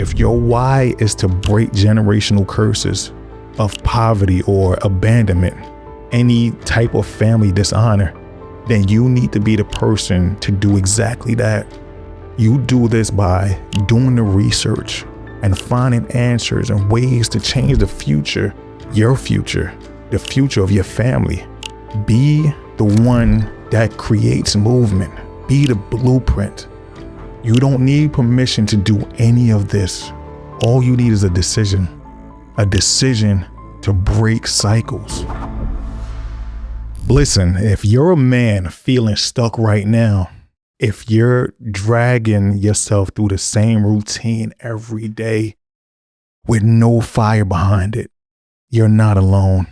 If your why is to break generational curses of poverty or abandonment, any type of family dishonor, then you need to be the person to do exactly that. You do this by doing the research and finding answers and ways to change the future, your future, the future of your family. Be the one that creates movement. Be the blueprint. You don't need permission to do any of this. All you need is a decision to break cycles. Listen, if you're a man feeling stuck right now, if you're dragging yourself through the same routine every day with no fire behind it, you're not alone,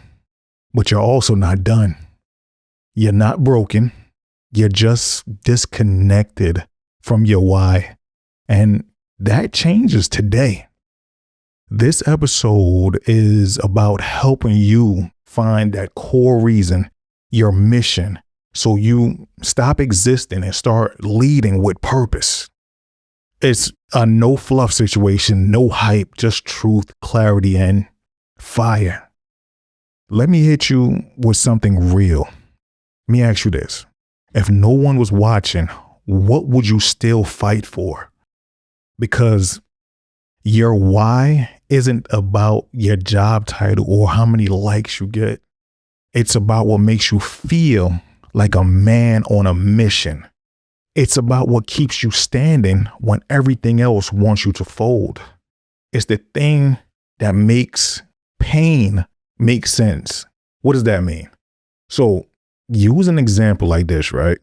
but you're also not done. You're not broken. You're just disconnected from your why. And that changes today. This episode is about helping you find that core reason, your mission, so you stop existing and start leading with purpose. It's a no fluff situation, no hype, just truth, clarity, and fire. Let me hit you with something real. Let me ask you this. If no one was watching, what would you still fight for? Because your why isn't about your job title or how many likes you get. It's about what makes you feel like a man on a mission. It's about what keeps you standing when everything else wants you to fold. It's the thing that makes pain make sense. What does that mean? So use an example like this, right?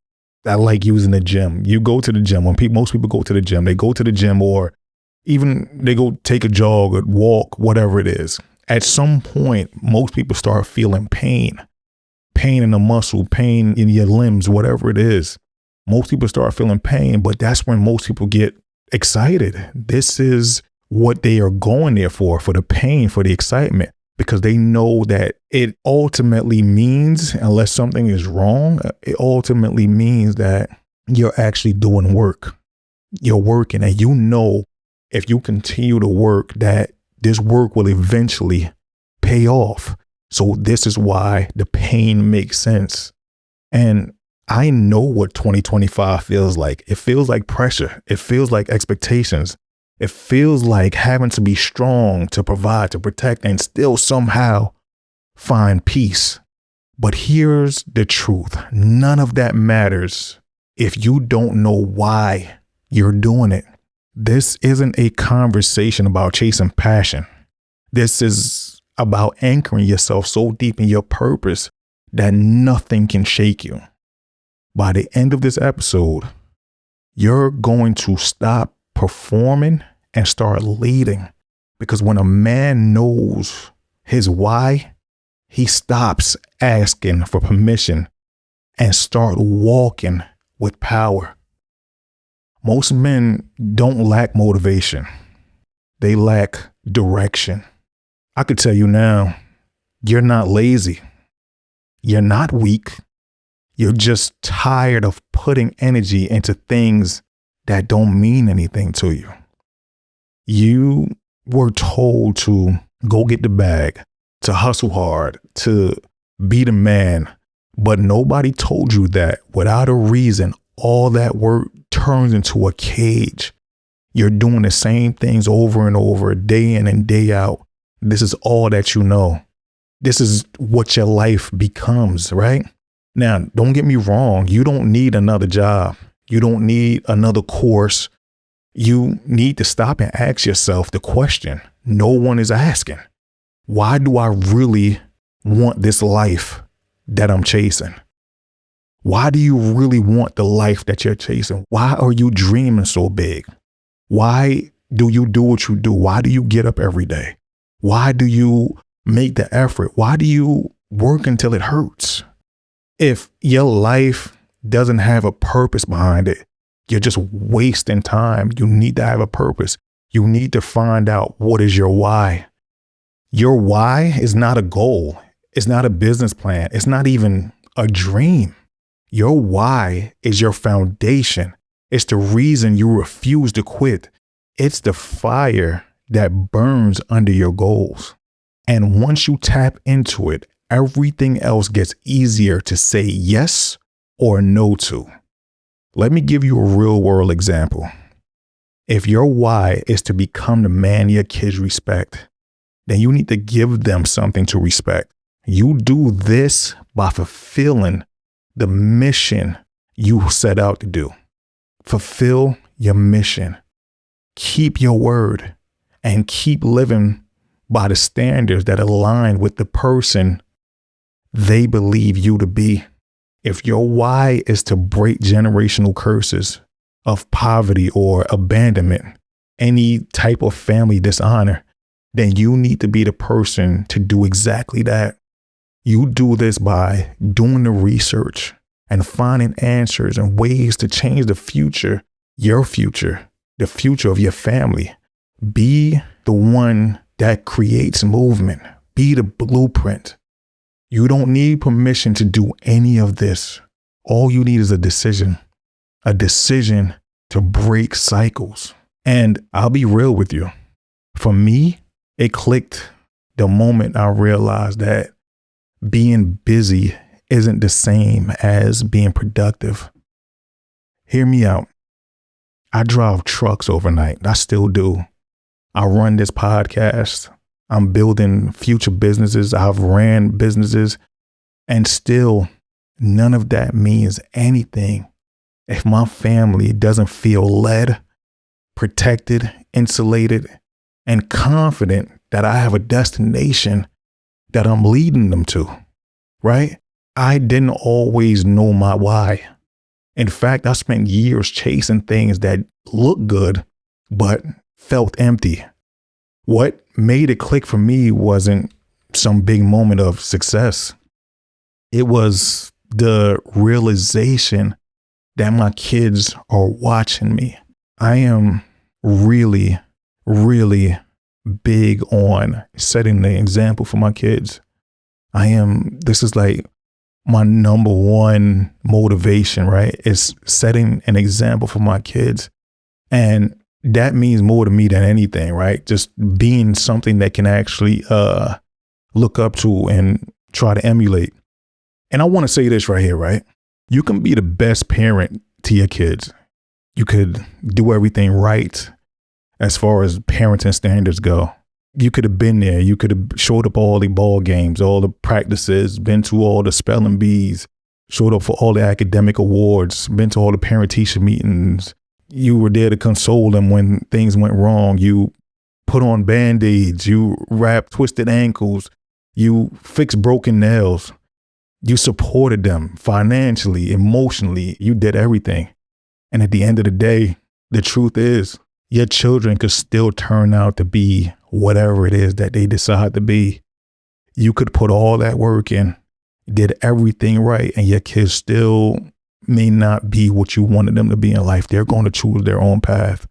I like using the gym. You go to the gym. Most people go to the gym, they go to the gym or even they go take a jog or walk, whatever it is. At some point, most people start feeling pain in the muscle, pain in your limbs, whatever it is. Most people start feeling pain, but that's when most people get excited. This is what they are going there for the pain, for the excitement, because they know that it ultimately means, unless something is wrong, it ultimately means that you're actually doing work. You're working, and you know if you continue to work that this work will eventually pay off. So this is why the pain makes sense. And I know what 2025 feels like. It feels like pressure. It feels like expectations. It feels like having to be strong to provide, to protect, and still somehow find peace. But here's the truth. None of that matters if you don't know why you're doing it. This isn't a conversation about chasing passion. This is about anchoring yourself so deep in your purpose that nothing can shake you. By the end of this episode, you're going to stop performing and start leading. Because when a man knows his why, he stops asking for permission and start walking with power. Most men don't lack motivation. They lack direction. I could tell you now, you're not lazy. You're not weak. You're just tired of putting energy into things that don't mean anything to you. You were told to go get the bag, to hustle hard, to be the man, but nobody told you that without a reason, all that work turns into a cage. You're doing the same things over and over, day in and day out. This is all that you know. This is what your life becomes, right? Now, don't get me wrong. You don't need another job. You don't need another course. You need to stop and ask yourself the question no one is asking. Why do I really want this life that I'm chasing? Why do you really want the life that you're chasing? Why are you dreaming so big? Why do you do what you do? Why do you get up every day? Why do you make the effort? Why do you work until it hurts? If your life doesn't have a purpose behind it, you're just wasting time. You need to have a purpose. You need to find out what is your why. Your why is not a goal. It's not a business plan. It's not even a dream. Your why is your foundation. It's the reason you refuse to quit. It's the fire that burns under your goals. And once you tap into it, everything else gets easier to say yes or no to. Let me give you a real world example. If your why is to become the man your kids respect, then you need to give them something to respect. You do this by fulfilling the mission you set out to do. Fulfill your mission. Keep your word and keep living by the standards that align with the person they believe you to be. If your why is to break generational curses of poverty or abandonment, any type of family dishonor, then you need to be the person to do exactly that. You do this by doing the research and finding answers and ways to change the future, your future, the future of your family. Be the one that creates movement. Be the blueprint. You don't need permission to do any of this. All you need is a decision to break cycles. And I'll be real with you. For me, it clicked the moment I realized that being busy isn't the same as being productive. Hear me out. I drive trucks overnight. I still do. I run this podcast. I'm building future businesses. I've ran businesses, and still none of that means anything if my family doesn't feel led, protected, insulated, and confident that I have a destination that I'm leading them to, right? I didn't always know my why. In fact, I spent years chasing things that looked good, but felt empty. What made it click for me wasn't some big moment of success. It was the realization that my kids are watching me. I am really, really big on setting the example for my kids. This is like my number one motivation, right? It's setting an example for my kids. And that means more to me than anything, right? Just being something that can actually look up to and try to emulate. And I want to say this right here, right? You can be the best parent to your kids. You could do everything right as far as parenting standards go. You could have been there. You could have showed up all the ball games, all the practices, been to all the spelling bees, showed up for all the academic awards, been to all the parent-teacher meetings. You were there to console them when things went wrong. You put on Band-Aids. You wrapped twisted ankles. You fixed broken nails. You supported them financially, emotionally. You did everything. And at the end of the day, the truth is your children could still turn out to be whatever it is that they decide to be. You could put all that work in, did everything right, and your kids still may not be what you wanted them to be in life. They're going to choose their own path.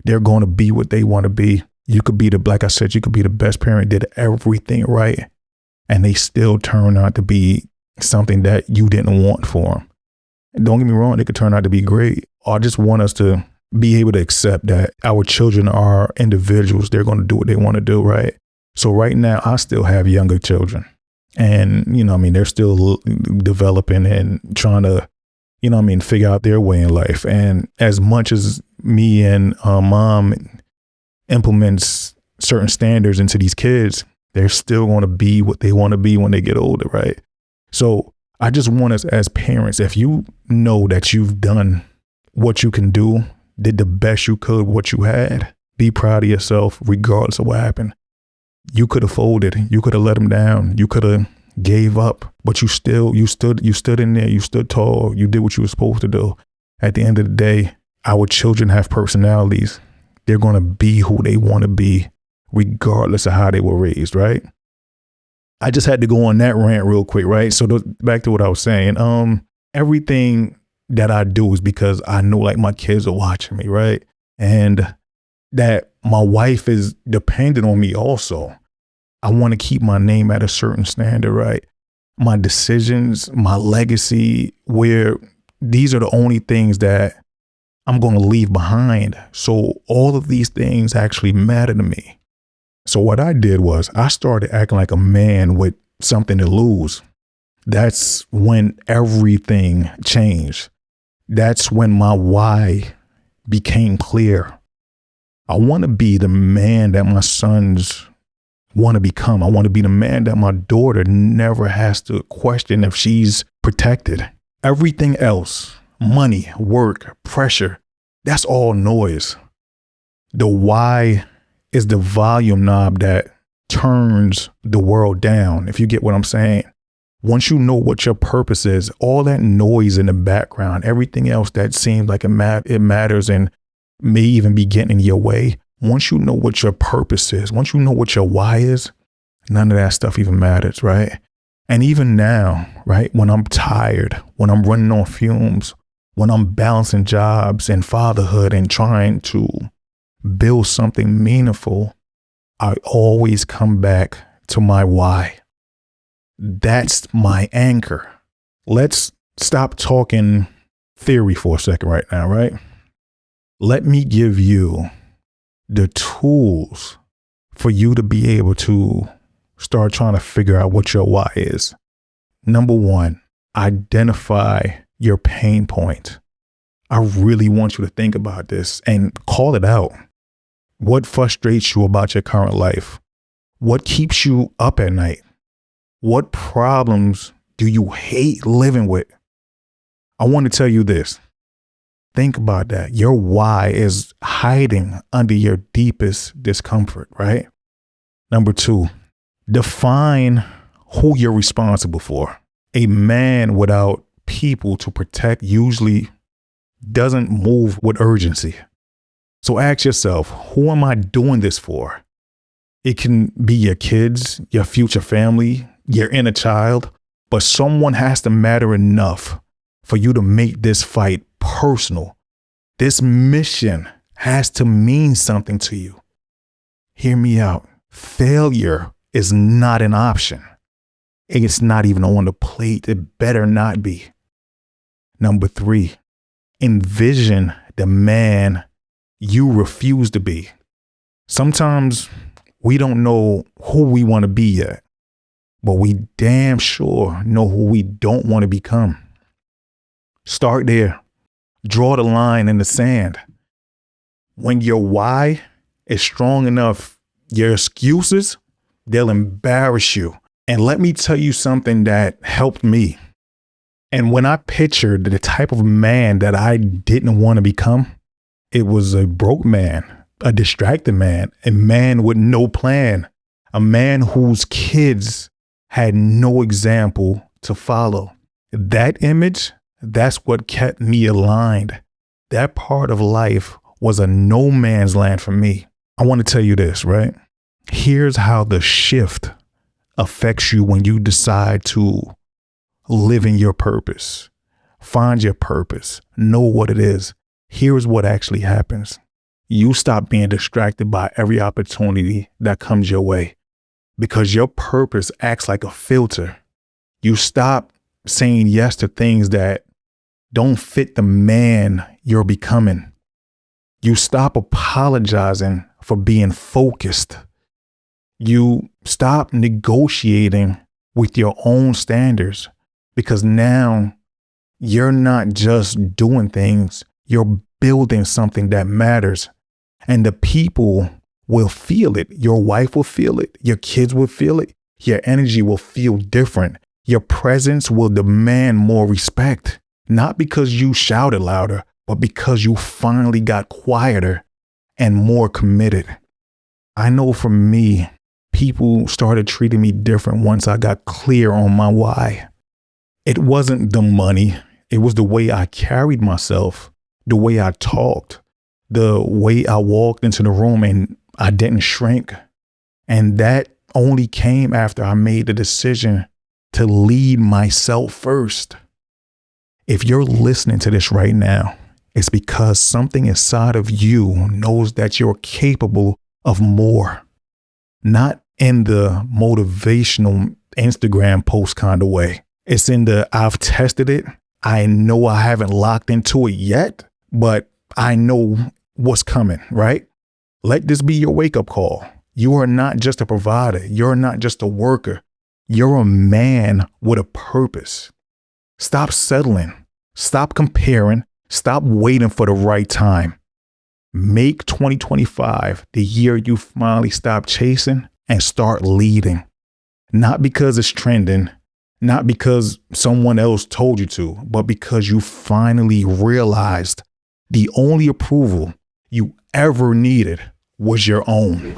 They're going to be what they want to be. You could be like I said, you could be the best parent, did everything right, and they still turn out to be something that you didn't want for them. And don't get me wrong, they could turn out to be great. I just want us to be able to accept that our children are individuals. They're going to do what they want to do, right? So right now, I still have younger children. And, they're still developing and trying to, figure out their way in life. And as much as me and mom implements certain standards into these kids, they're still going to be what they want to be when they get older, right? So I just want us as parents, if you know that you've done what you can do, did the best you could, what you had, be proud of yourself, regardless of what happened. You could have folded. You could have let them down. You could have gave up, but you stood in there. You stood tall. You did what you were supposed to do. At the end of the day, our children have personalities. They're going to be who they want to be, regardless of how they were raised, right? I just had to go on that rant real quick, right? So back to what I was saying. Everything that I do is because I know like my kids are watching me, right? And that my wife is dependent on me also. I want to keep my name at a certain standard, right? My decisions, my legacy, where these are the only things that I'm going to leave behind. So all of these things actually matter to me. So what I did was I started acting like a man with something to lose. That's when everything changed. That's when my why became clear. I want to be the man that my sons want to become. I want to be the man that my daughter never has to question if she's protected. Everything else, money, work, pressure, that's all noise. The why is the volume knob that turns the world down, if you get what I'm saying. Once you know what your purpose is, all that noise in the background, everything else that seems like it matters and may even be getting in your way. Once you know what your purpose is, once you know what your why is, none of that stuff even matters, right? And even now, right, when I'm tired, when I'm running on fumes, when I'm balancing jobs and fatherhood and trying to build something meaningful, I always come back to my why. That's my anchor. Let's stop talking theory for a second right now, right? Let me give you the tools for you to be able to start trying to figure out what your why is. Number one, identify your pain point. I really want you to think about this and call it out. What frustrates you about your current life? What keeps you up at night? What problems do you hate living with? I want to tell you this. Think about that. Your why is hiding under your deepest discomfort, right? Number two, define who you're responsible for. A man without people to protect usually doesn't move with urgency. So ask yourself, who am I doing this for? It can be your kids, your future family, your inner child, but someone has to matter enough for you to make this fight personal. This mission has to mean something to you. Hear me out. Failure is not an option. It's not even on the plate. It better not be. Number three, envision the man you refuse to be. Sometimes we don't know who we want to be yet, but we damn sure know who we don't want to become. Start there. Draw the line in the sand. When your why is strong enough, your excuses, they'll embarrass you. And let me tell you something that helped me. And when I pictured the type of man that I didn't want to become, it was a broke man, a distracted man, a man with no plan, a man whose kids had no example to follow. That image, that's what kept me aligned. That part of life was a no man's land for me. I want to tell you this, right? Here's how the shift affects you when you decide to live in your purpose. Find your purpose. Know what it is. Here's what actually happens. You stop being distracted by every opportunity that comes your way because your purpose acts like a filter. You stop saying yes to things that don't fit the man you're becoming. You stop apologizing for being focused. You stop negotiating with your own standards because now you're not just doing things, you're building something that matters. And the people will feel it. Your wife will feel it. Your kids will feel it. Your energy will feel different. Your presence will demand more respect. Not because you shouted louder, but because you finally got quieter and more committed. I know for me, people started treating me different once I got clear on my why. It wasn't the money. It was the way I carried myself, the way I talked, the way I walked into the room and I didn't shrink. And that only came after I made the decision to lead myself first. If you're listening to this right now, it's because something inside of you knows that you're capable of more. Not in the motivational Instagram post kind of way. It's in the I've tested it. I know I haven't locked into it yet, but I know what's coming, right? Let this be your wake-up call. You are not just a provider. You're not just a worker. You're a man with a purpose. Stop settling. Stop comparing. Stop waiting for the right time. Make 2025 the year you finally stop chasing and start leading. Not because it's trending, not because someone else told you to, but because you finally realized the only approval you ever needed was your own.